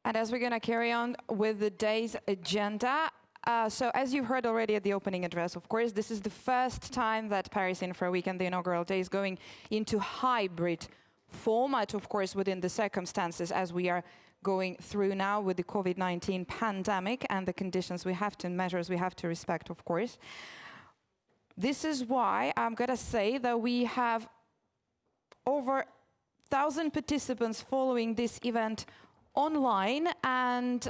And as we're going to carry on with the day's agenda, so as you heard already at the opening address, of course, this is the first time that Paris Infra Week and the inaugural day is going into hybrid format, of course, within the circumstances as we are going through now with the COVID-19 pandemic and the conditions we have to, measures we have to respect, of course. This is why I'm going to say that we have over 1,000 participants following this event online, and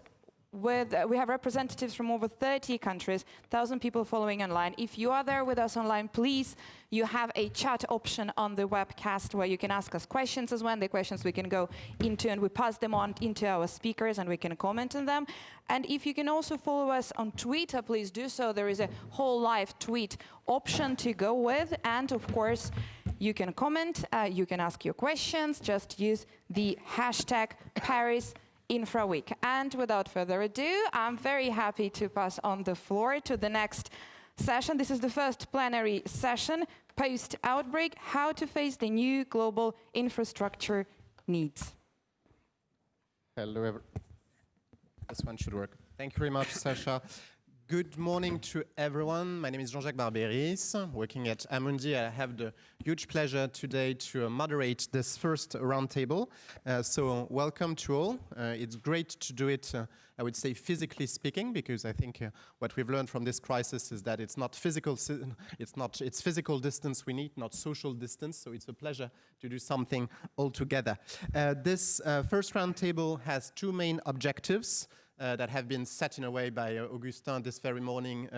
we have representatives from over 30 countries, 1,000 people following online. If you are there with us online, please, you have a chat option on the webcast where you can ask us questions as well. The questions we can go into and we pass them on into our speakers and we can comment on them. And if you can also follow us on Twitter, please do so. There is a whole live tweet option to go with. And of course, you can comment, you can ask your questions, just use the hashtag Paris Infra Week. And without further ado, I'm very happy to pass on the floor to the next session. This is the first plenary session, Post-Outbreak, how to face the new global infrastructure needs. Hello, everyone. This one should work. Thank you very much, Sasha. Good morning to everyone. My name is Jean-Jacques Barberis, working at Amundi. I have the huge pleasure today to moderate this first roundtable. So welcome to all. It's great to do it, I would say, physically speaking, because I think what we've learned from this crisis is that it's physical distance we need, not social distance. So it's a pleasure to do something all together. This first roundtable has two main objectives that have been set in a way by Augustin this very morning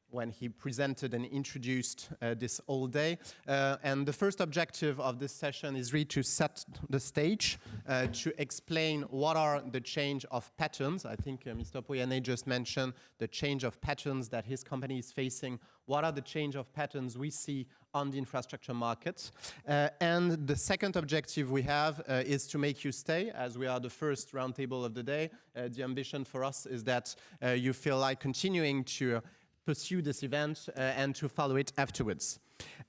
when he presented and introduced this all day. And the first objective of this session is really to set the stage, to explain what are the change of patterns. I think Mr. Poyanet just mentioned the change of patterns that his company is facing. What are the change of patterns we see on the infrastructure market? And the second objective we have is to make you stay, as we are the first roundtable of the day. The ambition for us is that you feel like continuing to pursue this event and to follow it afterwards.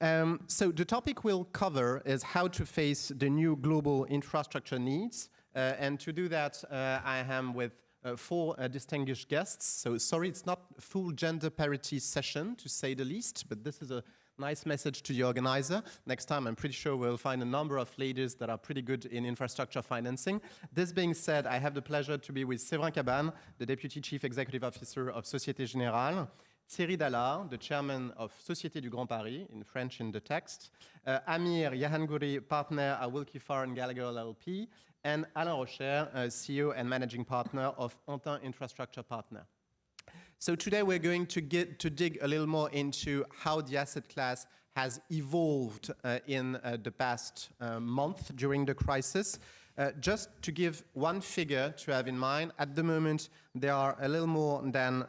So the topic we'll cover is how to face the new global infrastructure needs. And to do that, I am with four distinguished guests. So sorry, it's not a full gender parity session, to say the least, but this is a nice message to the organizer. Next time, I'm pretty sure we'll find a number of ladies that are pretty good in infrastructure financing. This being said, I have the pleasure to be with Séverin Cabane, the Deputy Chief Executive Officer of Société Générale, Thierry Dallard, the Chairman of Société du Grand Paris, in French in the text, Amir Yahangouri, Partner at Wilkie Farr & Gallagher LLP, and Alain Rocher, CEO and Managing Partner of Antin Infrastructure Partner. So today we're going to dig a little more into how the asset class has evolved in the past month during the crisis. Just to give one figure to have in mind, at the moment there are a little more than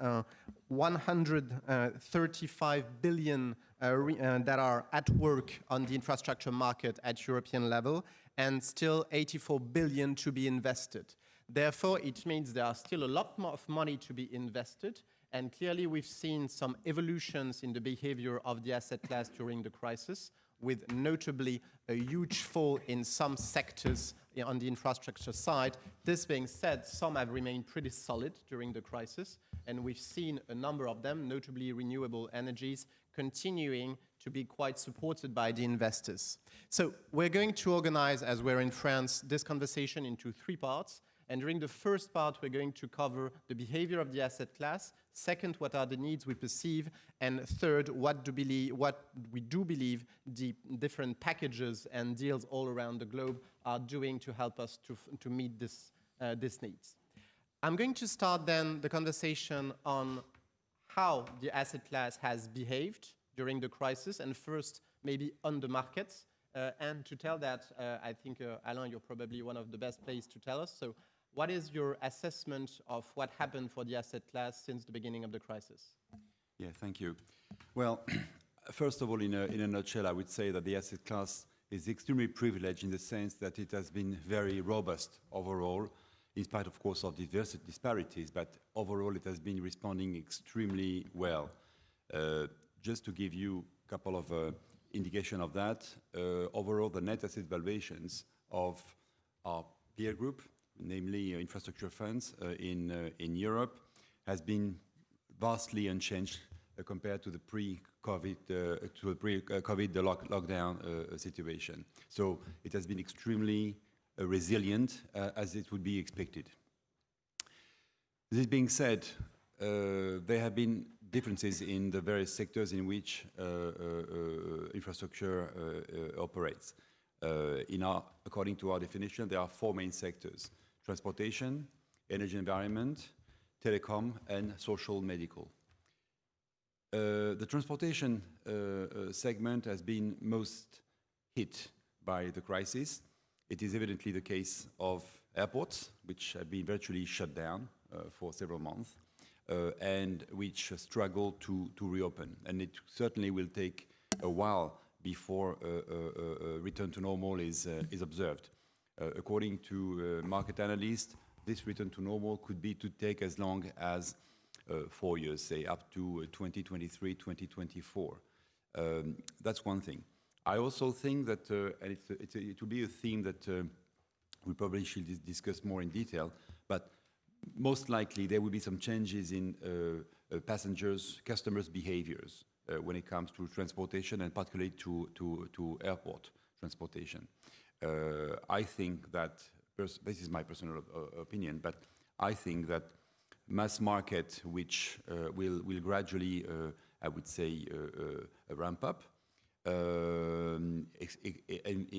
135 billion that are at work on the infrastructure market at European level, and still 84 billion to be invested. Therefore, it means there are still a lot more of money to be invested, and clearly we've seen some evolutions in the behavior of the asset class during the crisis, with notably a huge fall in some sectors on the infrastructure side. This being said, some have remained pretty solid during the crisis, and we've seen a number of them, notably renewable energies, continuing to be quite supported by the investors. So we're going to organize, as we're in France, this conversation into three parts. And during the first part, we're going to cover the behavior of the asset class. Second, what are the needs we perceive? And third, what we do believe the different packages and deals all around the globe are doing to help us to meet these needs. I'm going to start then the conversation on how the asset class has behaved during the crisis, and first maybe on the markets. And to tell that, I think, Alain, you're probably one of the best placed to tell us. So what is your assessment of what happened for the asset class since the beginning of the crisis? Yeah, thank you. Well, first of all, in a nutshell, I would say that the asset class is extremely privileged in the sense that it has been very robust overall, in spite, of course, of diverse disparities, but overall it has been responding extremely well. Just to give you a couple of indication of that, overall the net asset valuations of our peer group namely infrastructure funds in Europe, has been vastly unchanged compared to the pre-COVID lockdown situation. So it has been extremely resilient, as it would be expected. This being said, there have been differences in the various sectors in which infrastructure operates. According to our definition, there are four main sectors: transportation, energy environment, telecom, and social medical. The transportation segment has been most hit by the crisis. It is evidently the case of airports, which have been virtually shut down for several months, and which struggle to reopen. And it certainly will take a while before a return to normal is observed. According to market analysts, this return to normal could take as long as 4 years, say up to 2023, 2024. That's one thing. I also think that, and it will be a theme that we probably should discuss more in detail, but most likely there will be some changes in customers' behaviors when it comes to transportation, and particularly to airport transportation. I think that, this is my personal opinion, but I think that mass market, which will gradually, I would say, ramp up,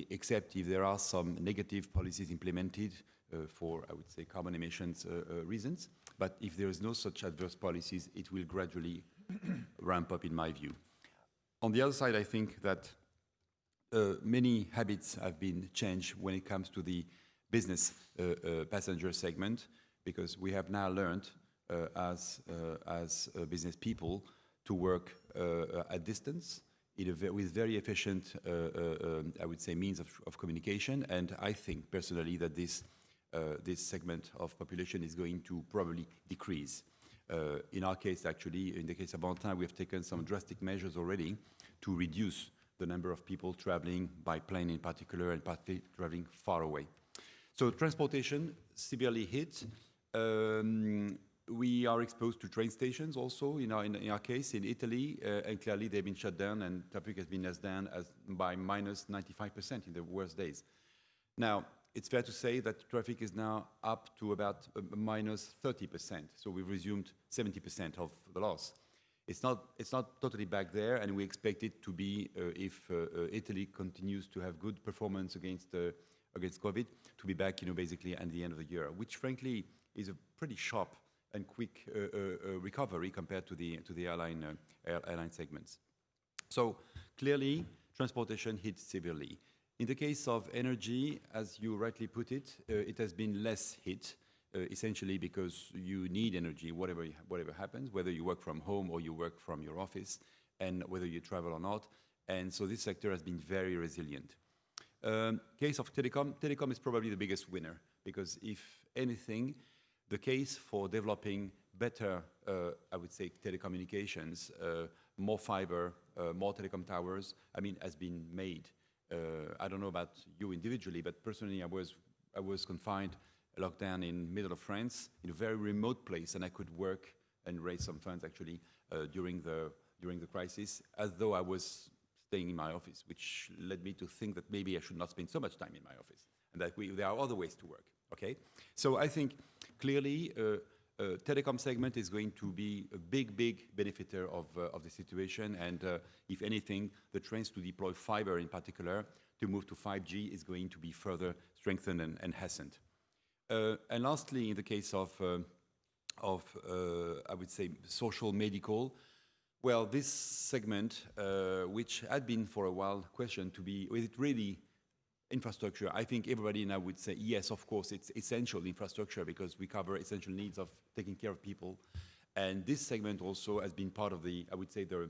except if there are some negative policies implemented for, I would say, carbon emissions reasons. But if there is no such adverse policies, it will gradually ramp up, in my view. On the other side, I think that many habits have been changed when it comes to the business passenger segment, because we have now learned as business people to work at distance with very efficient, I would say, means of communication. And I think personally that this segment of population is going to probably decrease. In our case, actually, in the case of Antin, we have taken some drastic measures already to reduce the number of people traveling by plane in particular, and partly traveling far away. So transportation, severely hit. We are exposed to train stations also, in our case, in Italy, and clearly they've been shut down, and traffic has been down by minus 95% in the worst days. Now, it's fair to say that traffic is now up to about minus 30%, so we've resumed 70% of the loss. It's not totally back there, and we expect it to be, if Italy continues to have good performance against COVID, to be back, basically at the end of the year, which frankly is a pretty sharp and quick recovery compared to the airline segments. So clearly, transportation hit severely. In the case of energy, as you rightly put it, it has been less hit, essentially because you need energy, whatever happens, whether you work from home or you work from your office, and whether you travel or not. And so this sector has been very resilient. Case of telecom is probably the biggest winner, because if anything, the case for developing better, I would say, telecommunications, more fiber, more telecom towers, has been made. I don't know about you individually, but personally, I was confined, locked down in middle of France, in a very remote place, and I could work and raise some funds actually during the crisis, as though I was staying in my office, which led me to think that maybe I should not spend so much time in my office, and that there are other ways to work. Okay, so I think clearly telecom segment is going to be a big benefiter of the situation, and if anything, the trends to deploy fiber in particular, to move to 5G, is going to be further strengthened and hastened. And lastly, in the case of I would say, social medical, well, this segment, which had been for a while questioned to be, is it really infrastructure? I think everybody now would say, yes, of course, it's essential infrastructure, because we cover essential needs of taking care of people. And this segment also has been part of the, I would say, the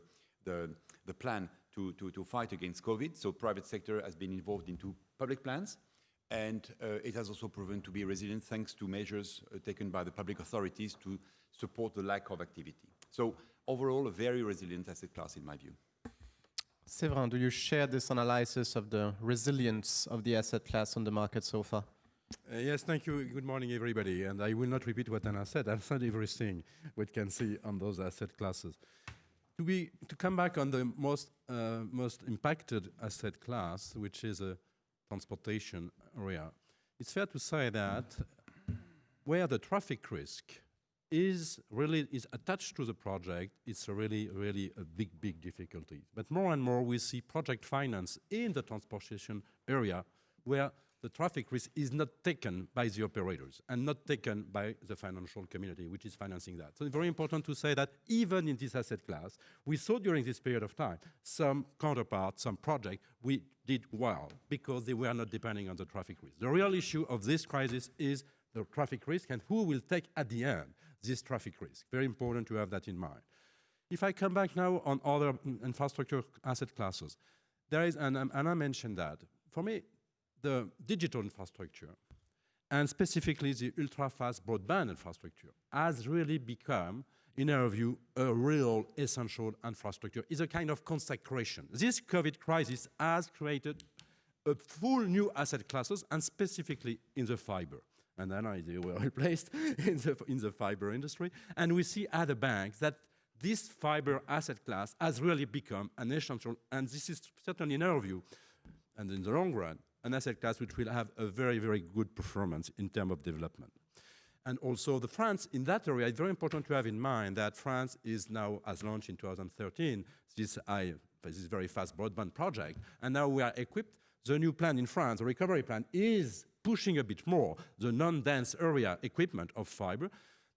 plan to fight against COVID. So private sector has been involved into public plans, and it has also proven to be resilient thanks to measures taken by the public authorities to support the lack of activity. So overall, a very resilient asset class in my view. Séverin, do you share this analysis of the resilience of the asset class on the market so far? Yes, thank you. Good morning, everybody. And I will not repeat what Anna said. I'll said everything we can see on those asset classes. To come back on the most impacted asset class, which is a transportation area, it's fair to say that where the traffic risk is attached to the project, it's really a big difficulty. But more and more we see project finance in the transportation area where the traffic risk is not taken by the operators and not taken by the financial community, which is financing that. So it's very important to say that even in this asset class, we saw during this period of time some counterparts, some projects, we did well because they were not depending on the traffic risk. The real issue of this crisis is the traffic risk and who will take at the end this traffic risk. Very important to have that in mind. If I come back now on other infrastructure asset classes, there is, and I mentioned that, for me, the digital infrastructure, and specifically the ultra-fast broadband infrastructure, has really become, in our view, a real essential infrastructure. It's a kind of consecration. This COVID crisis has created a full new asset classes, and specifically in the fiber. And then they were replaced in the fiber industry. And we see at the banks that this fiber asset class has really become an essential, and this is certainly in our view, and in the long run, an asset class which will have a very good performance in terms of development. And also France, in that area, it's very important to have in mind that France has launched in 2013 this very fast broadband project, and now we are equipped. The new plan in France, the recovery plan, is pushing a bit more the non-dense area equipment of fiber,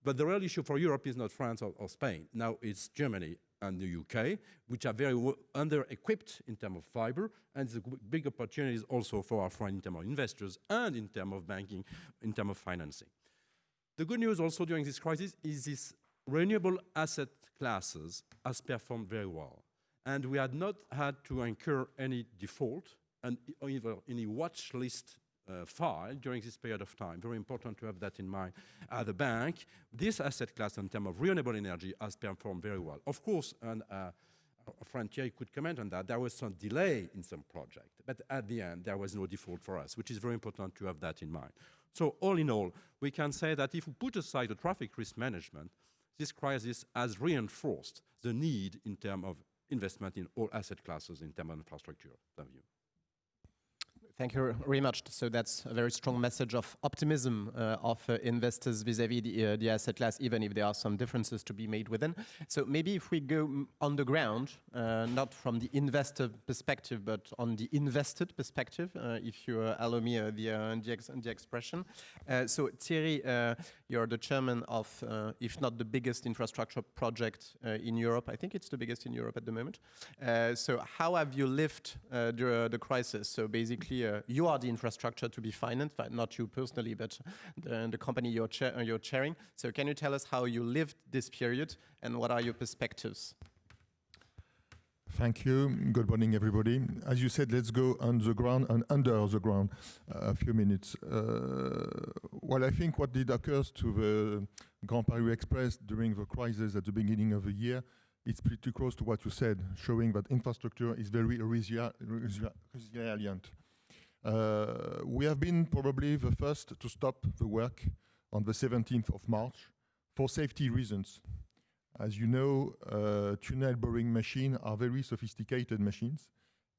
but the real issue for Europe is not France or Spain. Now it's Germany and the UK, which are very under-equipped in terms of fiber, and the big opportunities also for our friends in terms of investors and in terms of banking, in terms of financing. The good news also during this crisis is this renewable asset classes has performed very well. And we had not had to incur any default and either any watch list file during this period of time. Very important to have that in mind. At the bank, this asset class in terms of renewable energy has performed very well. Of course, and Frontier could comment on that, there was some delay in some project, but at the end, there was no default for us, which is very important to have that in mind. So all in all, we can say that if we put aside the traffic risk management, this crisis has reinforced the need in terms of investment in all asset classes in terms of infrastructure. Thank you very much. So that's a very strong message of optimism of investors vis-à-vis the asset class, even if there are some differences to be made within. So maybe if we go on the ground, not from the investor perspective, but on the invested perspective, if you allow me the expression. So Thierry, you're the chairman of, if not the biggest infrastructure project in Europe. I think it's the biggest in Europe at the moment. So how have you lived the crisis? So basically, you are the infrastructure to be financed, not you personally, but the company you're chairing. So can you tell us how you lived this period and what are your perspectives? Thank you. Good morning, everybody. As you said, let's go on the ground and under the ground a few minutes. Well, I think what did occur to the Grand Paris Express during the crisis at the beginning of the year, it's pretty close to what you said, showing that infrastructure is very resilient. We have been probably the first to stop the work on the 17th of March for safety reasons. As you know, tunnel boring machines are very sophisticated machines,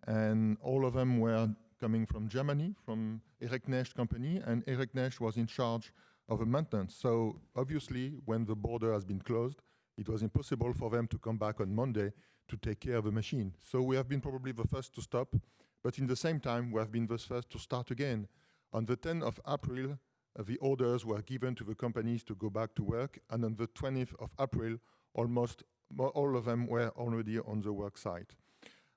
and all of them were coming from Germany, from Erich Nesch company, and Erich Nesch was in charge of the maintenance. So obviously, when the border has been closed, it was impossible for them to come back on Monday to take care of the machine. So we have been probably the first to stop, but in the same time, we have been the first to start again. On the 10th of April, the orders were given to the companies to go back to work, and on the 20th of April, almost all of them were already on the work site.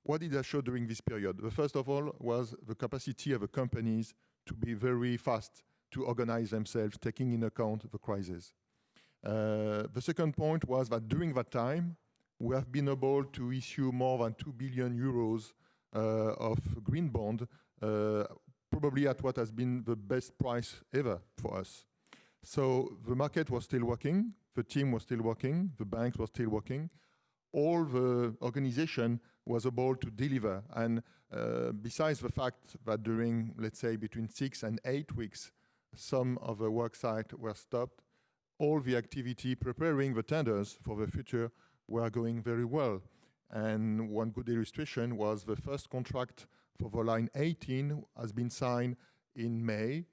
What did I show during this period? The first of all was the capacity of the companies to be very fast to organize themselves, taking in account the crisis. The second point was that during that time, we have been able to issue more than 2 billion euros of green bond, probably at what has been the best price ever for us. So the market was still working, the team was still working, the banks were still working. All the organization was able to deliver. And besides the fact that during, let's say, between 6 and 8 weeks, some of the work sites were stopped. All the activity preparing the tenders for the future were going very well. And one good illustration was the first contract for the line 18 has been signed in May,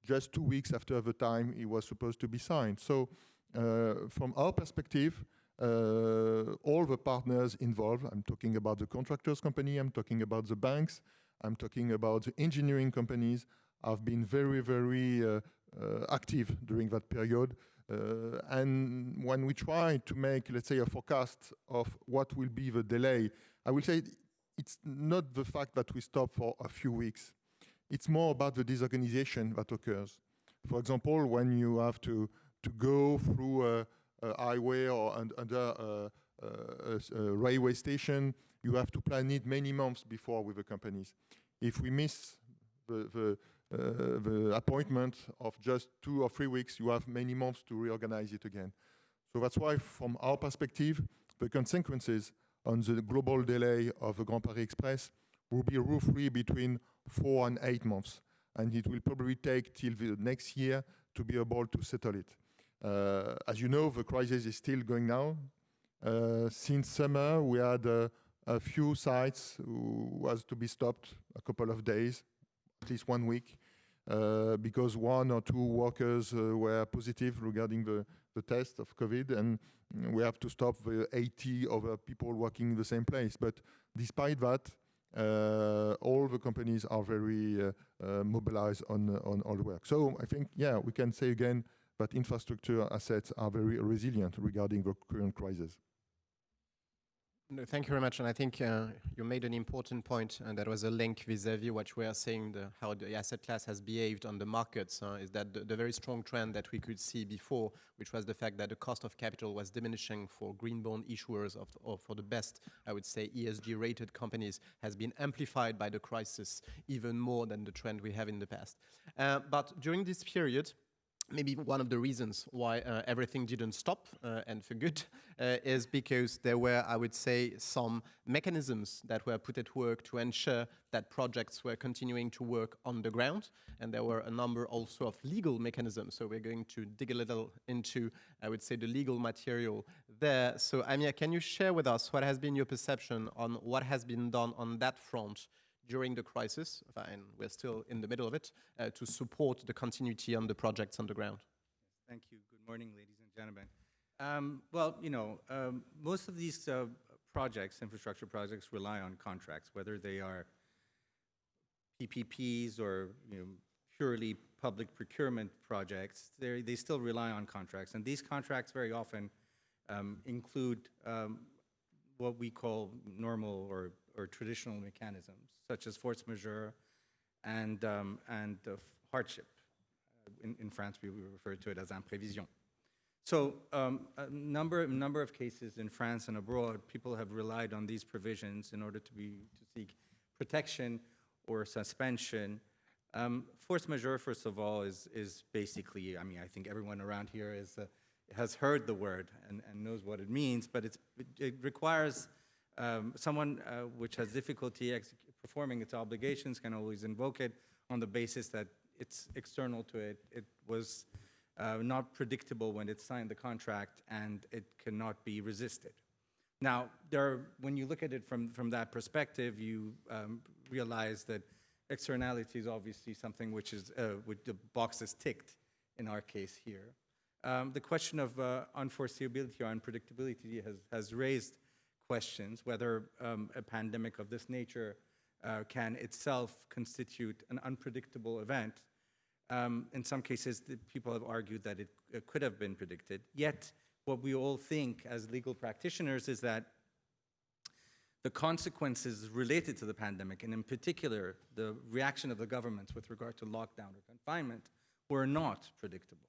just 2 weeks after the time it was supposed to be signed. So from our perspective, all the partners involved, I'm talking about the contractors company, I'm talking about the banks, I'm talking about the engineering companies, have been very, very active during that period. And when we try to make, let's say, a forecast of what will be the delay, I will say it's not the fact that we stop for a few weeks. It's more about the disorganization that occurs. For example, when you have to go through a highway or under a railway station, you have to plan it many months before with the companies. If we miss the appointment of just 2 or 3 weeks, you have many months to reorganize it again. So that's why, from our perspective, the consequences on the global delay of the Grand Paris Express will be roughly between 4 and 8 months. And it will probably take till the next year to be able to settle it. As you know, the crisis is still going now. Since summer, we had a few sites who was to be stopped a couple of days, at least 1 week, because 1 or 2 workers were positive regarding the test of COVID, and we have to stop the 80 other people working in the same place. But despite that, all the companies are very mobilized on all the work. So I think, yeah, we can say again that infrastructure assets are very resilient regarding the current crisis. No, thank you very much. And I think you made an important point, and that was a link vis-à-vis what we are saying, how the asset class has behaved on the markets, is that the very strong trend that we could see before, which was the fact that the cost of capital was diminishing for green bond issuers or for the best, I would say, ESG-rated companies, has been amplified by the crisis even more than the trend we have in the past. But during this period, maybe one of the reasons why everything didn't stop, and for good, is because there were, I would say, some mechanisms that were put at work to ensure that projects were continuing to work on the ground. And there were a number also of legal mechanisms. So we're going to dig a little into, I would say, the legal material there. So Amir, can you share with us what has been your perception on what has been done on that front during the crisis, and we're still in the middle of it, to support the continuity on the projects on the ground? Thank you. Good morning, ladies and gentlemen. Well, you know, most of these projects, infrastructure projects, rely on contracts, whether they are PPPs or purely public procurement projects. They still rely on contracts, and these contracts very often include what we call normal or traditional mechanisms, such as force majeure and hardship. In France, we refer to it as imprévision. So a number of cases in France and abroad, people have relied on these provisions in order to seek protection or suspension. Force majeure, first of all, is basically, I mean, I think everyone around here has heard the word and knows what it means, but it requires someone which has difficulty performing its obligations can always invoke it on the basis that it's external to it. It was not predictable when it signed the contract, and it cannot be resisted. Now, when you look at it from that perspective, you realize that externality is obviously something which is with the box is ticked in our case here. The question of unforeseeability or unpredictability has raised questions, whether a pandemic of this nature can itself constitute an unpredictable event. In some cases, people have argued that it could have been predicted. Yet, what we all think as legal practitioners is that the consequences related to the pandemic, and in particular, the reaction of the governments with regard to lockdown or confinement, were not predictable.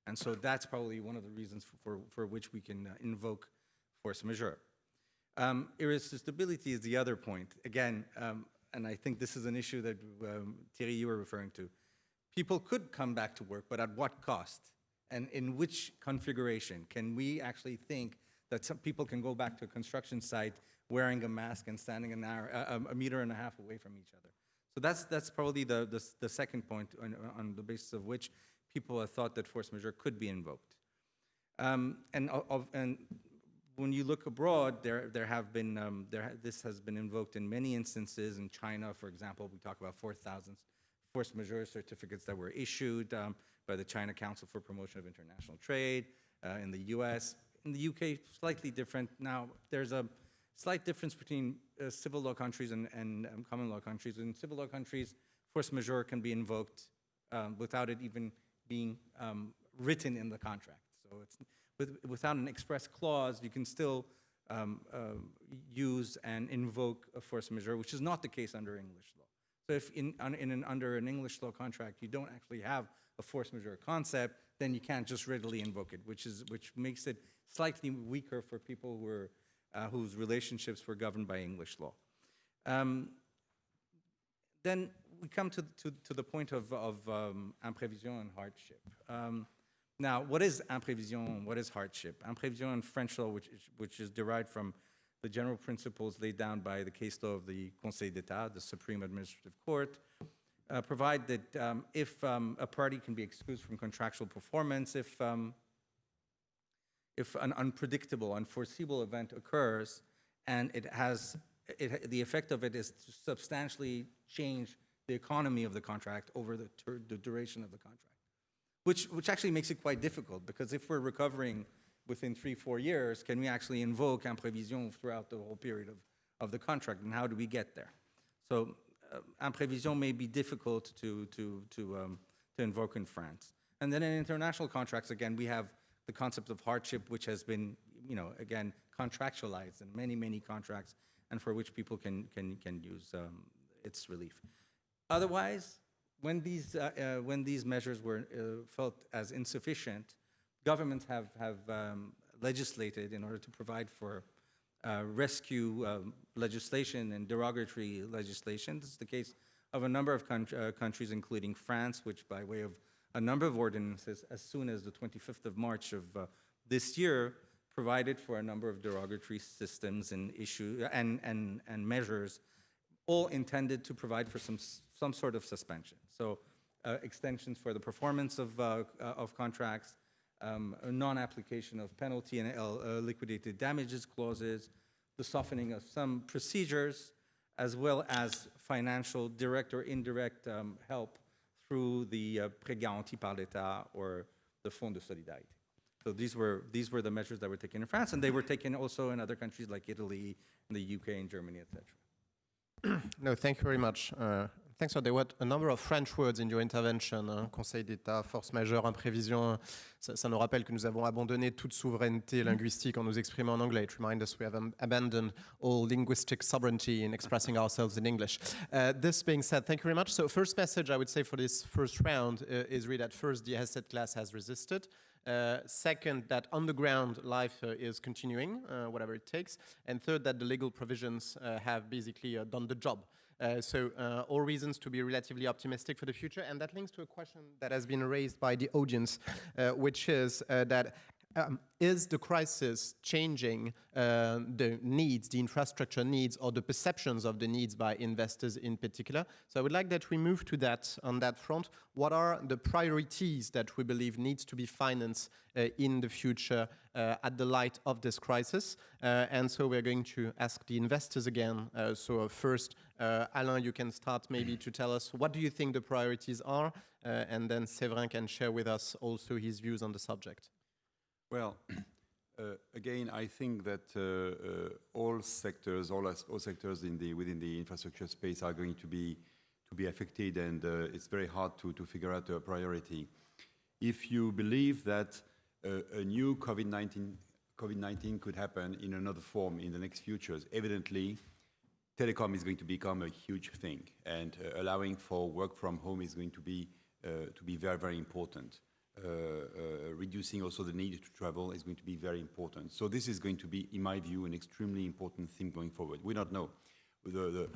And so that's probably one of the reasons for which we can invoke force majeure. Irresistibility is the other point. Again, and I think this is an issue that Thierry, you were referring to. People could come back to work, but at what cost? And in which configuration? Can we actually think that some people can go back to a construction site wearing a mask and standing a meter and a half away from each other? So that's probably the second point on the basis of which people have thought that force majeure could be invoked. And when you look abroad, this has been invoked in many instances. In China, for example, we talk about 4,000 force majeure certificates that were issued by the China Council for Promotion of International Trade. In the US, in the UK, slightly different. Now, there's a slight difference between civil law countries and common law countries. In civil law countries, force majeure can be invoked without it even being written in the contract. So it's without an express clause, you can still use and invoke a force majeure, which is not the case under English law. So if under an English law contract you don't actually have a force majeure concept, then you can't just readily invoke it, which makes it slightly weaker for people whose relationships were governed by English law. Then we come to the point of imprévision and hardship. Now, what is imprévision and what is hardship? Imprévision in French law, which is derived from the general principles laid down by the case law of the Conseil d'État, the Supreme Administrative Court, provide that if a party can be excused from contractual performance, if an unpredictable, unforeseeable event occurs, and the effect of it is to substantially change the economy of the contract over the duration of the contract, which actually makes it quite difficult, because if we're recovering within 3-4 years, can we actually invoke imprévision throughout the whole period of the contract, and how do we get there? So imprévision may be difficult to invoke in France. And then in international contracts, again, we have the concept of hardship, which has been, again, contractualized in many, many contracts, and for which people can use its relief. Otherwise, when these measures were felt as insufficient, governments have legislated in order to provide for rescue legislation and derogatory legislation. This is the case of a number of countries, including France, which by way of a number of ordinances, as soon as the 25th of March of this year, provided for a number of derogatory systems and and measures, all intended to provide for some sort of suspension. So extensions for the performance of contracts, a non-application of penalty and liquidated damages clauses, the softening of some procedures, as well as financial direct or indirect help through the prêt garanti par l'État or the Fonds de Solidarité. So these were the measures that were taken in France, and they were taken also in other countries like Italy, and the UK, and Germany, etc. No, thank you very much. Thanks. So there were a number of French words in your intervention. Conseil d'État, force majeure, imprévision. Ça nous rappelle que nous avons abandonné toute souveraineté linguistique en nous exprimant en anglais. It reminds us we have abandoned all linguistic sovereignty in expressing ourselves in English. This being said, thank you very much. So first message I would say for this first round is really that first, the asset class has resisted. Second, that underground life is continuing, whatever it takes. And third, that the legal provisions have basically done the job. So all reasons to be relatively optimistic for the future. And that links to a question that has been raised by the audience, which is that is the crisis changing the needs, the infrastructure needs, or the perceptions of the needs by investors in particular? So I would like that we move to that on that front. What are the priorities that we believe needs to be financed in the future at the light of this crisis? And so we're going to ask the investors again. So first, Alain, you can start maybe to tell us what do you think the priorities are, and then Séverin can share with us also his views on the subject. Well, again, I think that all sectors within the infrastructure space are going to be affected, and it's very hard to figure out a priority. If you believe that a new COVID-19 could happen in another form in the next futures, evidently, telecom is going to become a huge thing, and allowing for work from home is going to be very, very important. Reducing also the need to travel is going to be very important. So this is going to be, in my view, an extremely important thing going forward. We don't know. The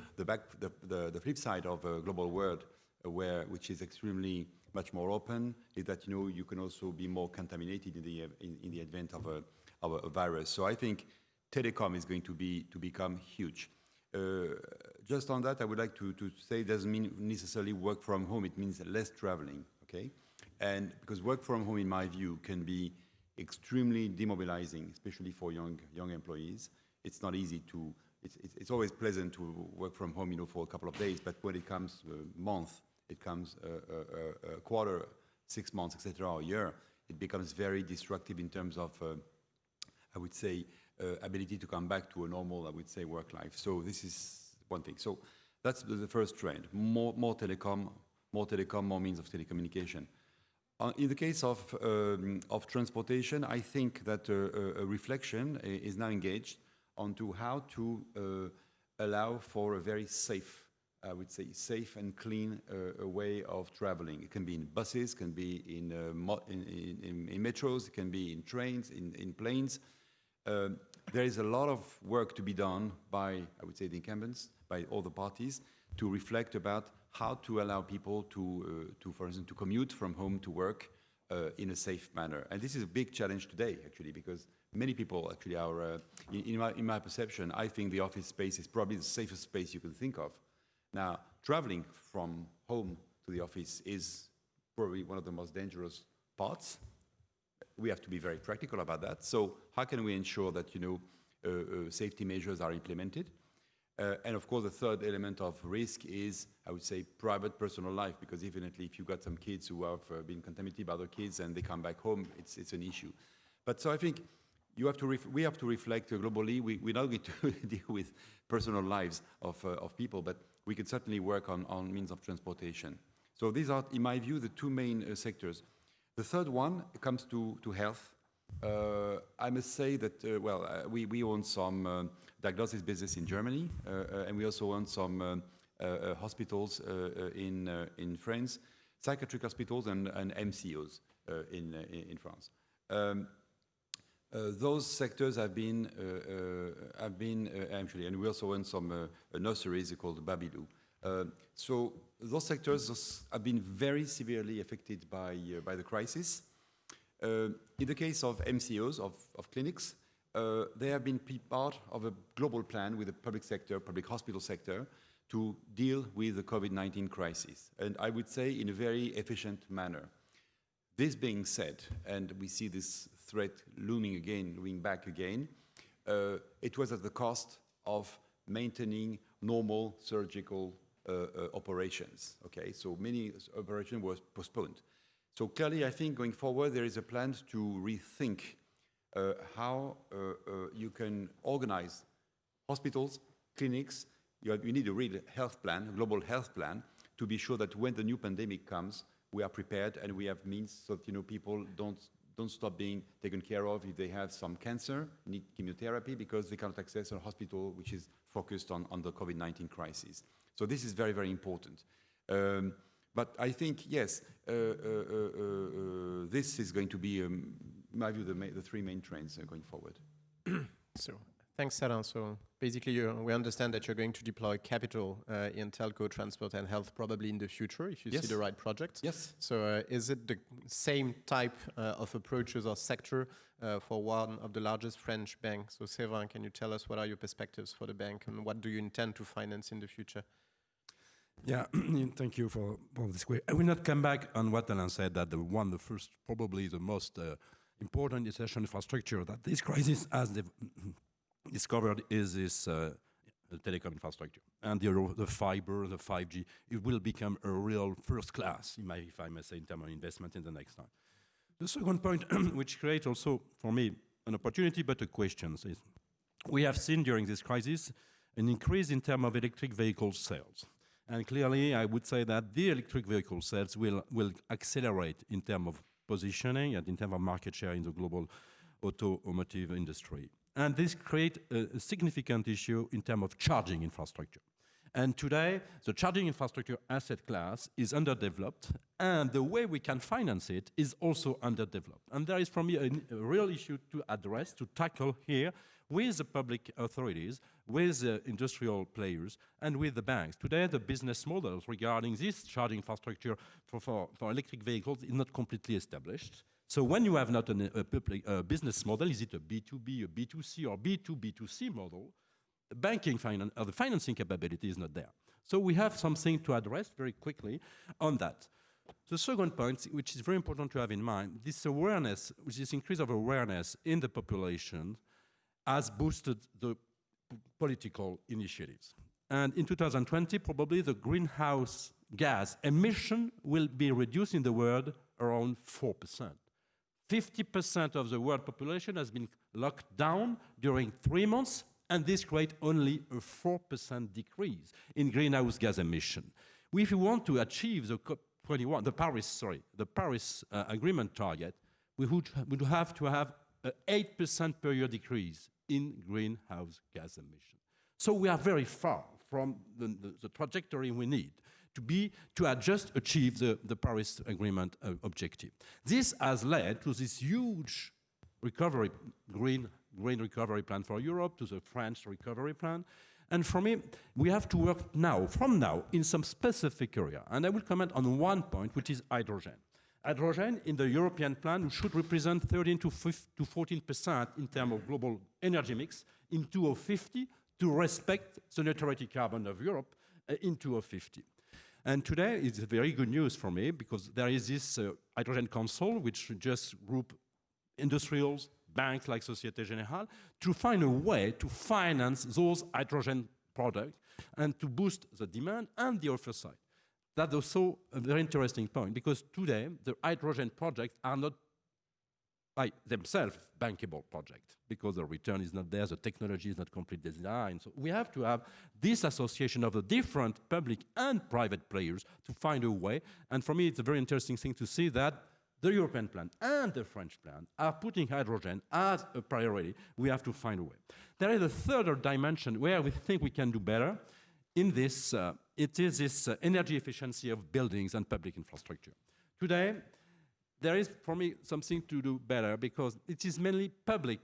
flip side of a global world, which is extremely much more open, is that you can also be more contaminated in the event of a virus. So I think telecom is going to become huge. Just on that, I would like to say it doesn't mean necessarily work from home. It means less traveling. Okay. And because work from home, in my view, can be extremely demobilizing, especially for young employees. It's not easy to, it's always pleasant to work from home, for a couple of days, but when it comes a month, it comes a quarter, 6 months, etc., or a year, it becomes very destructive in terms of, I would say, ability to come back to a normal, I would say, work life. So this is one thing. So that's the first trend, more telecom, more means of telecommunication. In the case of transportation, I think that a reflection is now engaged onto how to allow for a very safe, I would say, safe and clean way of traveling. It can be in buses, can be in metros, it can be in trains, in planes. There is a lot of work to be done by, I would say, the incumbents, by all the parties, to reflect about how to allow people to for instance, to commute from home to work in a safe manner. And this is a big challenge today, actually, because many people actually are, in my perception, I think the office space is probably the safest space you can think of. Now, traveling from home to the office is probably one of the most dangerous parts. We have to be very practical about that. So how can we ensure that, safety measures are implemented? And of course, the third element of risk is, I would say, private personal life, because evidently if you've got some kids who have been contaminated by other kids and they come back home, it's an issue. But so I think we have to reflect globally. We're not going to deal with personal lives of people, but we can certainly work on means of transportation. So these are, in my view, the two main sectors. The third one comes to health. I must say that, we own some diagnosis business in Germany, and we also own some hospitals in France, psychiatric hospitals and MCOs in France. Those sectors have been actually, and we also own some nurseries called Babylou. So those sectors have been very severely affected by the crisis. In the case of MCOs, of clinics, they have been part of a global plan with the public sector, public hospital sector, to deal with the COVID-19 crisis, and I would say in a very efficient manner. This being said, and we see this threat looming back again, it was at the cost of maintaining normal surgical operations. Okay, so many operations were postponed. So clearly, I think going forward, there is a plan to rethink how you can organize hospitals, clinics. You need a real health plan, a global health plan, to be sure that when the new pandemic comes, we are prepared and we have means so that people don't stop being taken care of if they have some cancer, need chemotherapy, because they cannot access a hospital which is focused on the COVID-19 crisis. So this is very, very important. But I think, yes, this is going to be, in my view, the three main trends going forward. So, thanks, Alain. So basically, we understand that you're going to deploy capital in telco, transport, and health probably in the future if you see the right project. Yes. So is it the same type of approaches or sector for one of the largest French banks? So Séverin, can you tell us what are your perspectives for the bank and what do you intend to finance in the future? Yeah, thank you for this question. I will not come back on what Alain said, that the first, probably the most important essential infrastructure that this crisis has discovered is this telecom infrastructure. And the fiber, the 5G, it will become a real first class, if I may say, in terms of investment in the next time. The second point, which creates also, for me, an opportunity but a question, is we have seen during this crisis an increase in terms of electric vehicle sales. And clearly, I would say that the electric vehicle sales will accelerate in terms of positioning and in terms of market share in the global automotive industry. And this creates a significant issue in terms of charging infrastructure. And today, the charging infrastructure asset class is underdeveloped, and the way we can finance it is also underdeveloped. And there is, for me, a real issue to address, to tackle here, with the public authorities, with the industrial players, and with the banks. Today, the business models regarding this charging infrastructure for electric vehicles is not completely established. So when you have not a public business model, is it a B2B, a B2C, or B2B2C model, the financing capability is not there. So we have something to address very quickly on that. The second point, which is very important to have in mind, this awareness, this increase of awareness in the population has boosted the political initiatives. And in 2020, probably the greenhouse gas emission will be reduced in the world around 4%. 50% of the world population has been locked down during 3 months, and this creates only a 4% decrease in greenhouse gas emission. If we want to achieve the COP21, the Paris Agreement target, we would have to have an 8% per year decrease in greenhouse gas emission. So we are very far from the trajectory we need to just achieve the Paris Agreement objective. This has led to this huge recovery, green recovery plan for Europe, to the French recovery plan. And for me, we have to work from now, in some specific area. And I will comment on one point, which is hydrogen. Hydrogen in the European plan should represent 13 to 14% in terms of global energy mix in 2050 to respect the neutrality carbon of Europe in 2050. And today it's very good news for me because there is this hydrogen council which just group industrials, banks like Société Générale to find a way to finance those hydrogen products and to boost the demand and the offer side. That's also a very interesting point because today the hydrogen projects are not by themselves bankable projects because the return is not there, the technology is not completely designed. So we have to have this association of the different public and private players to find a way. And for me, it's a very interesting thing to see that the European plan and the French plan are putting hydrogen as a priority. We have to find a way. There is a third dimension where we think we can do better. In this, it is this energy efficiency of buildings and public infrastructure. Today, there is, for me, something to do better because it is mainly public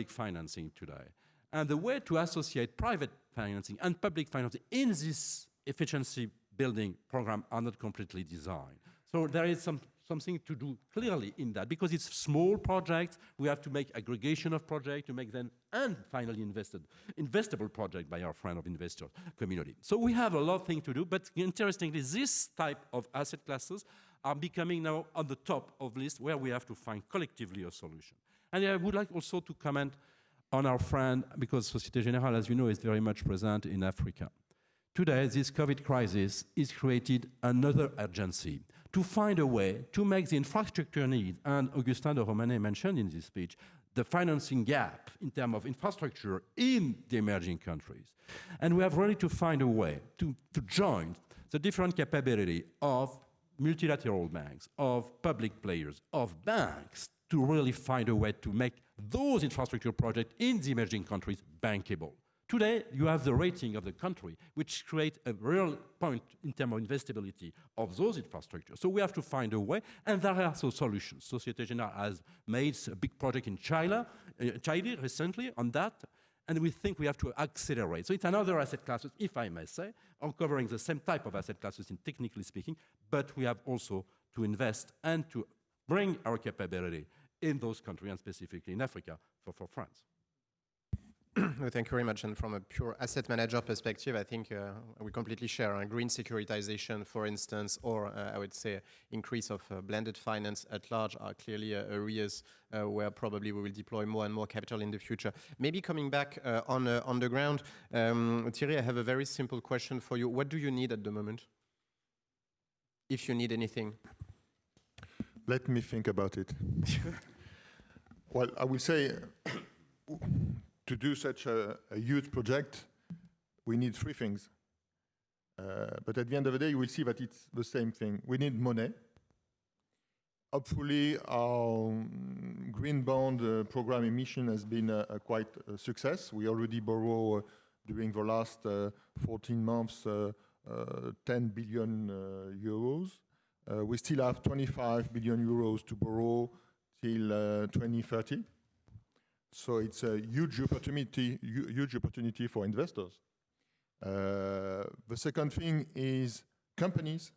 financing today. And the way to associate private financing and public financing in this efficiency building program are not completely designed. So there is something to do clearly in that because it's small projects. We have to make aggregation of projects to make them and finally investable project by our friend of investor community. So we have a lot of things to do, but interestingly, this type of asset classes are becoming now on the top of the list where we have to find collectively a solution. And I would like also to comment on our friend, because Société Générale, as you know, is very much present in Africa. Today, this COVID crisis has created another urgency to find a way to make the infrastructure need, and Augustin de Romanet mentioned in this speech, the financing gap in terms of infrastructure in the emerging countries. And we have really to find a way to join the different capability of multilateral banks, of public players, of banks, to really find a way to make those infrastructure projects in the emerging countries bankable. Today, you have the rating of the country, which creates a real point in terms of investability of those infrastructures. So we have to find a way, and there are also solutions. Société Générale has made a big project in Chile recently on that, and we think we have to accelerate. So it's another asset class, if I may say, uncovering the same type of asset classes in technically speaking, but we have also to invest and to bring our capability in those countries, and specifically in Africa for France. Thank you very much. And from a pure asset manager perspective, I think we completely share green securitization, for instance, or I would say increase of blended finance at large are clearly areas where probably we will deploy more and more capital in the future. Maybe coming back on the ground, Thierry, I have a very simple question for you. What do you need at the moment? If you need anything. Let me think about it. Well, I will say, to do such a huge project, we need three things. But at the end of the day, you will see that it's the same thing. We need money. Hopefully, our green bond program emission has been quite a success. We already borrow during the last 14 months 10 billion euros. We still have 25 billion euros to borrow till 2030. So it's a huge opportunity for investors. The second thing is companies.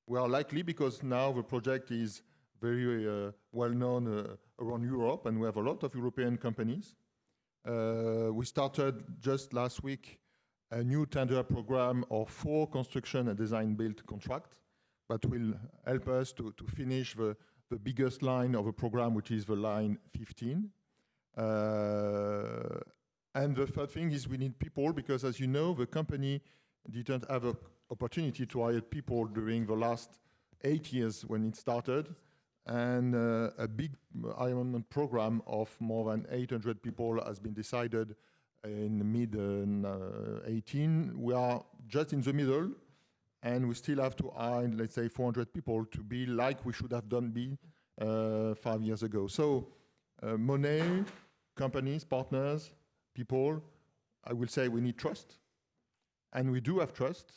We are likely, because now the project is very well known around Europe, and we have a lot of European companies. We started just last week a new tender program of 4 construction and design build contracts that will help us to finish the biggest line of a program, which is the line 15. And the third thing is we need people, because as you know, the company didn't have an opportunity to hire people during the last 8 years when it started. And a big hiring program of more than 800 people has been decided in mid-18. We are just in the middle, and we still have to hire, let's say, 400 people to be like we should have done 5 years ago. So money, companies, partners, people, I will say we need trust. And we do have trust,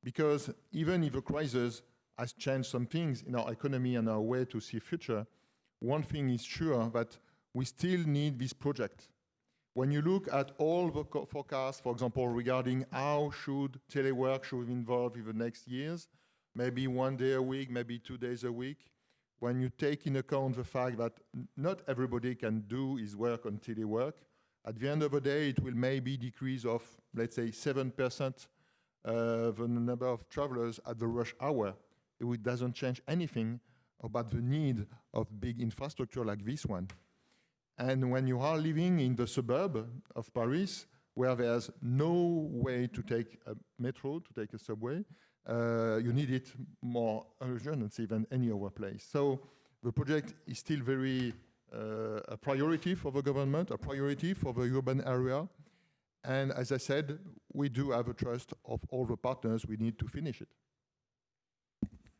because even if a crisis has changed some things in our economy and our way to see future, one thing is sure, that we still need this project. When you look at all the forecasts, for example, regarding how should telework should involve in the next years, maybe 1 day a week, maybe 2 days a week, when you take in account the fact that not everybody can do his work on telework, at the end of the day, it will maybe decrease of, let's say, 7% the number of travelers at the rush hour. It doesn't change anything about the need of big infrastructure like this one. And when you are living in the suburb of Paris, where there's no way to take a metro, to take a subway, you need it more urgently than any other place. So the project is still very a priority for the government, a priority for the urban area. And as I said, we do have a trust of all the partners. We need to finish it.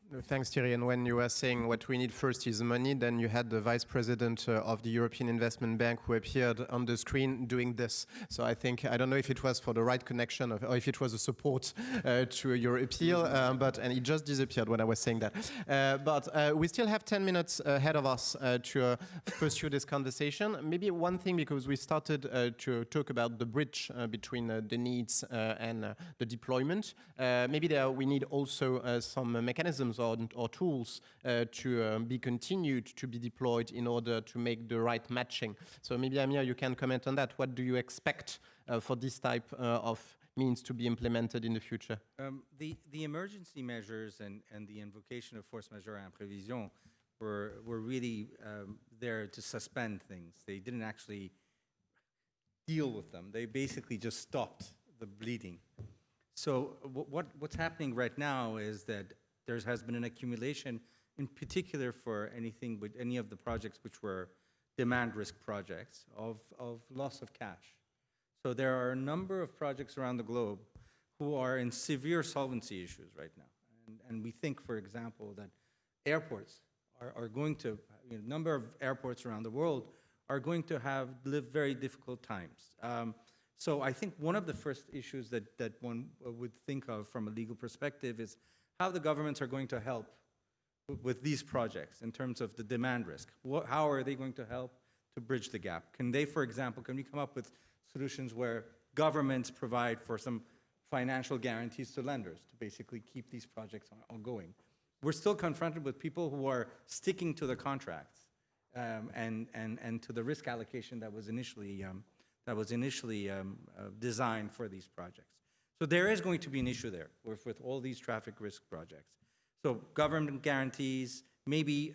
No, thanks, Thierry. And when you were saying what we need first is money, then you had the vice president of the European Investment Bank who appeared on the screen doing this. So I think, I don't know if it was for the right connection or if it was a support to your appeal, and it just disappeared when I was saying that. But we still have 10 minutes ahead of us to pursue this conversation. Maybe one thing, because we started to talk about the bridge between the needs and the deployment. Maybe we need also some mechanisms or tools to be continued to be deployed in order to make the right matching. So maybe, Amir, you can comment on that. What do you expect for this type of means to be implemented in the future? The emergency measures and the invocation of force majeure and prévision were really there to suspend things. They didn't actually deal with them. They basically just stopped the bleeding. So what's happening right now is that there has been an accumulation, in particular for any of the projects which were demand risk projects, of loss of cash. So there are a number of projects around the globe who are in severe solvency issues right now. And we think, for example, that airports are going to, a number of airports around the world are going to live very difficult times. So I think one of the first issues that one would think of from a legal perspective is how the governments are going to help with these projects in terms of the demand risk. How are they going to help to bridge the gap? Can they, for example, can we come up with solutions where governments provide for some financial guarantees to lenders to basically keep these projects ongoing? We're still confronted with people who are sticking to the contracts and to the risk allocation that was initially designed for these projects. So there is going to be an issue there with all these traffic risk projects. So government guarantees, maybe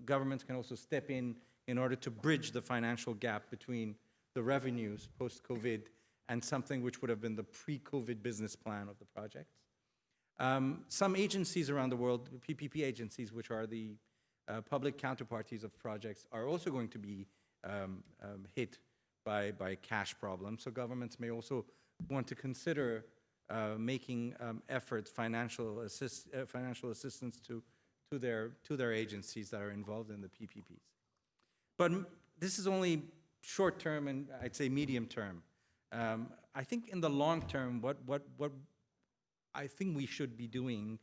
governments can also step in order to bridge the financial gap between the revenues post-COVID and something which would have been the pre-COVID business plan of the projects. Some agencies around the world, PPP agencies, which are the public counterparties of projects, are also going to be hit by cash problems. So governments may also want to consider making efforts, financial assistance to their agencies that are involved in the PPPs. But this is only short term and I'd say medium term. I think in the long term, what I think we should be doing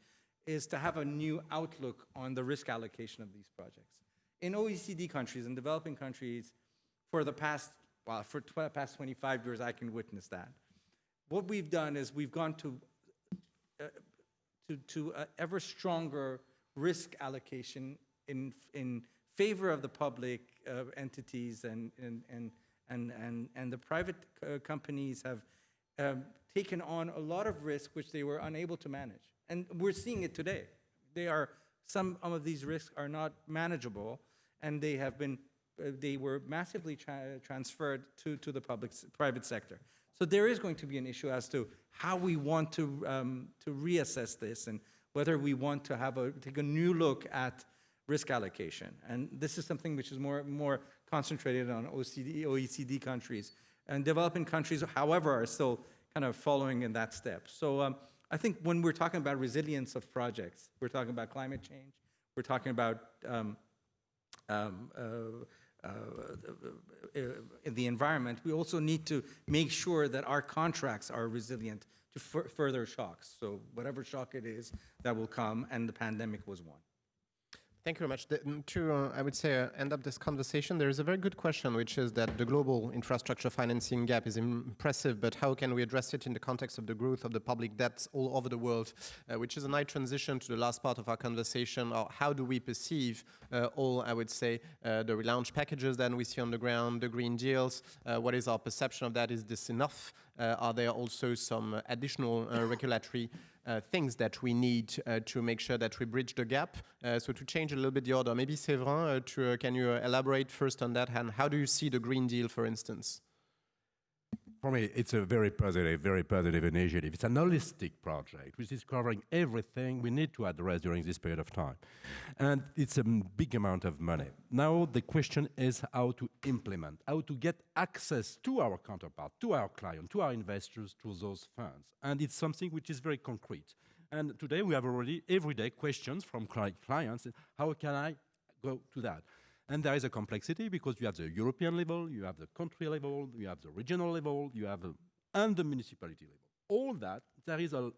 is to have a new outlook on the risk allocation of these projects. In OECD countries and developing countries, for the past 25 years, I can witness that. What we've done is we've gone to ever stronger risk allocation in favor of the public entities, and the private companies have taken on a lot of risk which they were unable to manage. And we're seeing it today. some of these risks are not manageable, and they were massively transferred to the private sector. So there is going to be an issue as to how we want to reassess this and whether we want to take a new look at risk allocation. And this is something which is more concentrated on OECD countries. And developing countries, however, are still kind of following in that step. So I think when we're talking about resilience of projects, we're talking about climate change, we're talking about in the environment, we also need to make sure that our contracts are resilient to further shocks. So whatever shock it is that will come, and the pandemic was one. Thank you very much. To, I would say, end up this conversation, there is a very good question, which is that the global infrastructure financing gap is impressive, but how can we address it in the context of the growth of the public debts all over the world, which is a nice transition to the last part of our conversation, or how do we perceive all, I would say, the relaunch packages that we see on the ground, the green deals, what is our perception of that? Is this enough? Are there also some additional regulatory things that we need to make sure that we bridge the gap? So to change a little bit the order, maybe Séverin, can you elaborate first on that? And how do you see the Green Deal, for instance? For me, it's a very positive initiative. It's an holistic project, which is covering everything we need to address during this period of time. And it's a big amount of money. Now the question is how to implement, how to get access to our counterpart, to our client, to our investors, to those funds. And it's something which is very concrete. And today we have already everyday questions from clients. How can I go to that? And there is a complexity because you have the European level, you have the country level, you have the regional level, and the municipality level. All that, there is a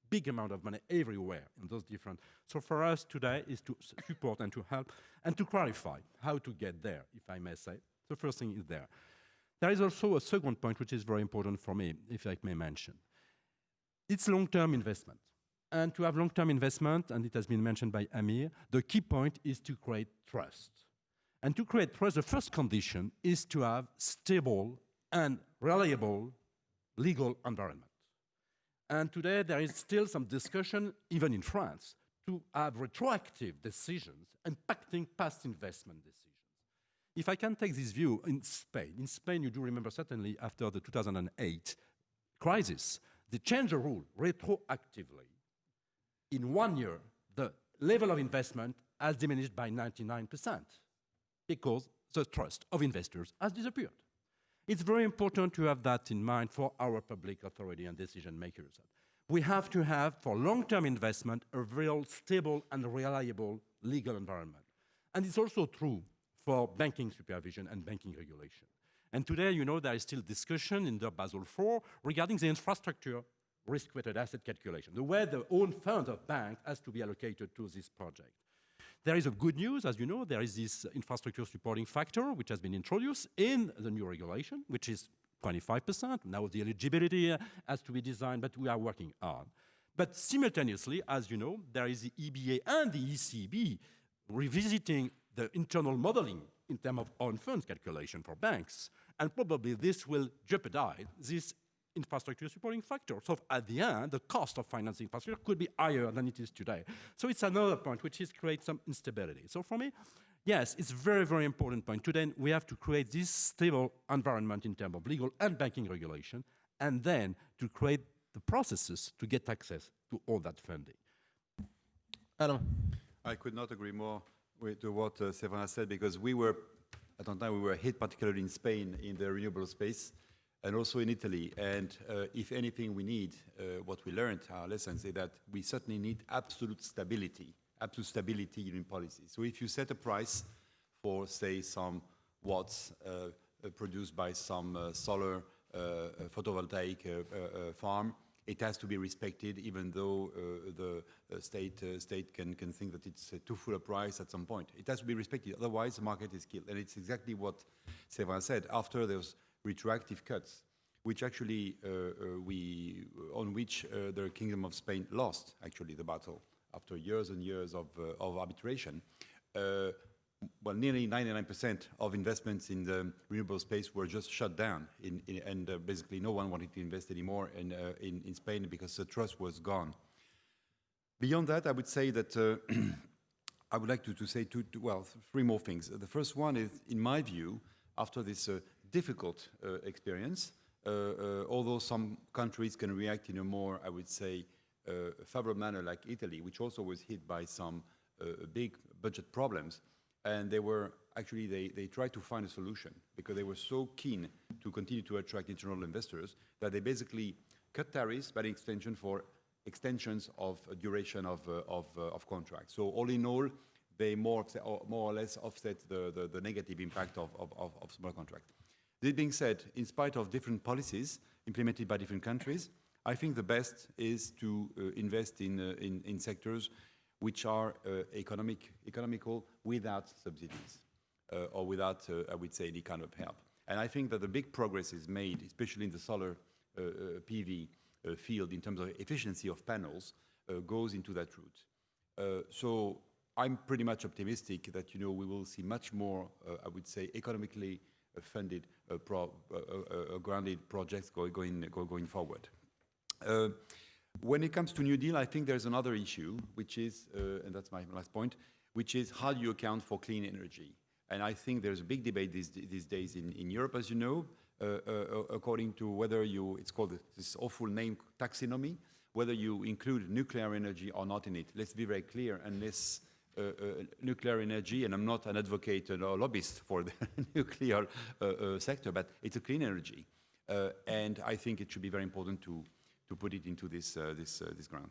big amount of money everywhere in those different. So for us today is to support and to help and to clarify how to get there, if I may say. The first thing is there. There is also a second point which is very important for me, if I may mention. It's long-term investment. And to have long-term investment, and it has been mentioned by Amir, the key point is to create trust. And to create trust, the first condition is to have stable and reliable legal environment. And today there is still some discussion, even in France, to have retroactive decisions impacting past investment decisions. If I can take this view in Spain you do remember certainly after the 2008 crisis, they changed the rule retroactively. In 1 year, the level of investment has diminished by 99%. Because the trust of investors has disappeared. It's very important to have that in mind for our public authority and decision makers. We have to have, for long-term investment, a real stable and reliable legal environment. And it's also true for banking supervision and banking regulation. And today, you know, there is still discussion in the Basel IV regarding the infrastructure risk-weighted asset calculation, the way the own fund of bank has to be allocated to this project. There is a good news, as you know, there is this infrastructure supporting factor which has been introduced in the new regulation, which is 25%. Now the eligibility has to be designed, but we are working on. But simultaneously, as you know, there is the EBA and the ECB revisiting the internal modeling in terms of own funds calculation for banks. And probably this will jeopardize this infrastructure supporting factor. So at the end, the cost of financing infrastructure could be higher than it is today. So it's another point which is create some instability. So for me, yes, it's very, very important point. Today, we have to create this stable environment in terms of legal and banking regulation, and then to create the processes to get access to all that funding. Alain. I could not agree more with what Séverin said, because at the time we were hit particularly in Spain in the renewable space, and also in Italy. And if anything we need, what we learned, our lessons, is that we certainly need absolute stability in policy. So if you set a price for, say, some watts produced by some solar photovoltaic farm, it has to be respected, even though the state can think that it's too full a price at some point. It has to be respected, otherwise the market is killed. And it's exactly what Séverin said. After those retroactive cuts, which actually on which the Kingdom of Spain lost actually the battle after years and years of arbitration. Well, nearly 99% of investments in the renewable space were just shut down, and basically no one wanted to invest anymore in Spain because the trust was gone. Beyond that, I would say that I would like to say three more things. The first one is, in my view, after this difficult experience, although some countries can react in a more, I would say, favorable manner, like Italy, which also was hit by some big budget problems, and they tried to find a solution because they were so keen to continue to attract international investors that they basically cut tariffs by extension for extensions of duration of contracts. So all in all, they more or less offset the negative impact of small contracts. This being said, in spite of different policies implemented by different countries, I think the best is to invest in sectors which are economical without subsidies or without, I would say, any kind of help. And I think that the big progress is made, especially in the solar PV field in terms of efficiency of panels, goes into that route. So I'm pretty much optimistic that we will see much more, I would say, economically funded grounded projects going forward. When it comes to New Deal, I think there's another issue, which is, and that's my last point, which is how do you account for clean energy? And I think there's a big debate these days in Europe, as you know, according to whether it's called this awful name, taxonomy, whether you include nuclear energy or not in it. Let's be very clear, unless nuclear energy, and I'm not an advocate or lobbyist for the nuclear sector, but it's a clean energy. And I think it should be very important to put it into this ground.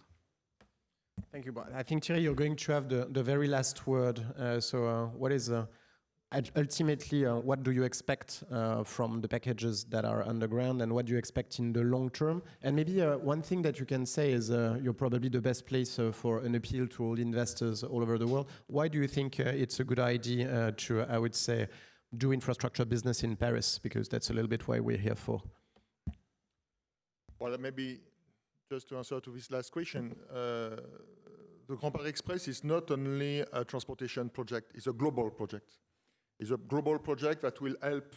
Thank you. I think, Thierry, you're going to have the very last word. So what is ultimately, what do you expect from the packages that are underground, and what do you expect in the long term? And maybe one thing that you can say is you're probably the best place for an appeal to all investors all over the world. Why do you think it's a good idea to, I would say, do infrastructure business in Paris? Because that's a little bit why we're here for. Well, maybe just to answer to this last question, the Grand Paris Express is not only a transportation project, it's a global project. It's a global project that will help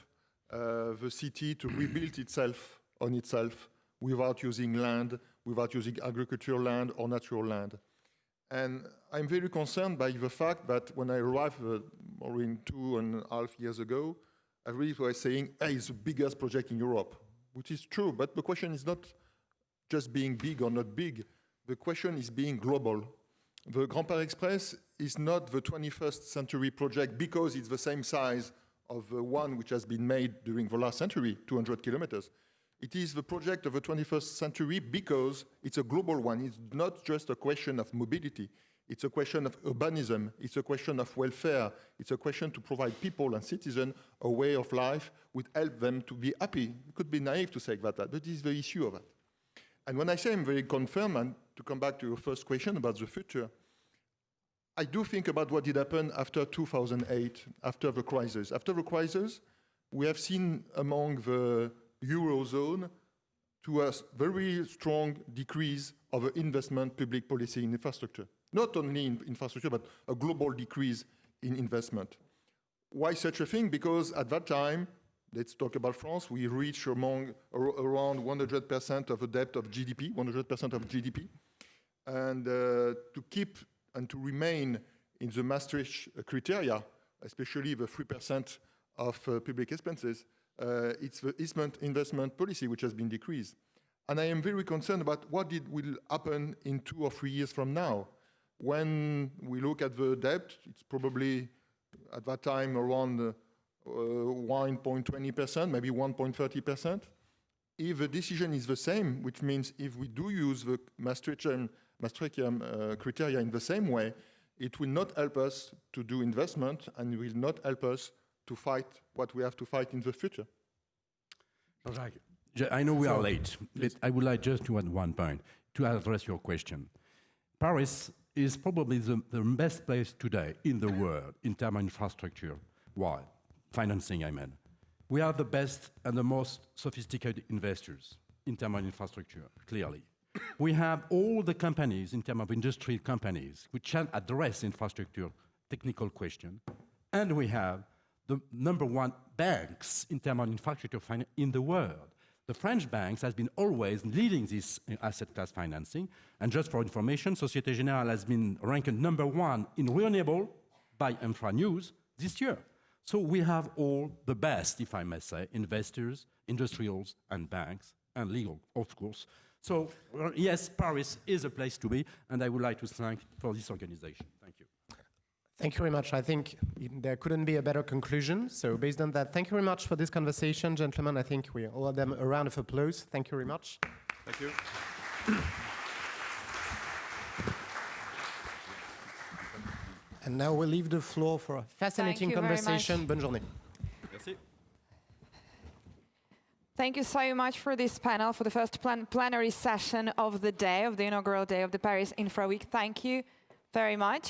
the city to rebuild itself on itself without using land, without using agricultural land or natural land. And I'm very concerned by the fact that when I arrived more in 2.5 years ago, everybody was saying, hey, it's the biggest project in Europe, which is true. But the question is not just being big or not big. The question is being global. The Grand Paris Express is not the 21st century project because it's the same size of the one which has been made during the last century, 200 kilometers. It is the project of the 21st century because it's a global one. It's not just a question of mobility. It's a question of urbanism. It's a question of welfare. It's a question to provide people and citizens a way of life which help them to be happy. It could be naive to say that, but this is the issue of it. And when I say I'm very confirmed, and to come back to your first question about the future, I do think about what did happen after 2008, after the crisis. After the crisis, we have seen among the Eurozone to a very strong decrease of investment public policy in infrastructure. Not only in infrastructure, but a global decrease in investment. Why such a thing? Because at that time, let's talk about France, we reached around 100% of the debt of GDP, 100% of GDP. And to keep and to remain in the Maastricht criteria, especially the 3% of public expenses, it's the investment policy which has been decreased. And I am very concerned about what will happen in 2 or 3 years from now. When we look at the debt, it's probably at that time around 1.20%, maybe 1.30%. If the decision is the same, which means if we do use the Maastrichtian criteria in the same way, it will not help us to do investment and will not help us to fight what we have to fight in the future. I know we are late, but I would like just to add one point to address your question. Paris is probably the best place today in the world in terms of infrastructure. Why? Financing, I mean. We are the best and the most sophisticated investors in terms of infrastructure, clearly. We have all the companies in terms of industrial companies which can address infrastructure technical question. And we have the #1 banks in terms of infrastructure finance in the world. the French banks has been always leading this asset class financing. And just for information, Société Générale has been ranked #1 in renewable by Infra News this year. So we have all the best, if I may say, investors, industrials, and banks, and legal, of course. So yes, Paris is a place to be, and I would like to thank for this organization. Thank you. Thank you very much. I think there couldn't be a better conclusion. So based on that, thank you very much for this conversation, gentlemen. I think we all of them a round of applause. Thank you very much. Thank you. And now we'll leave the floor for a fascinating you very conversation. much. Bonne journée. Merci. Thank you so much for this panel, for the first plenary session of the day, of the inaugural day of the Paris Infra Week. Thank you very much.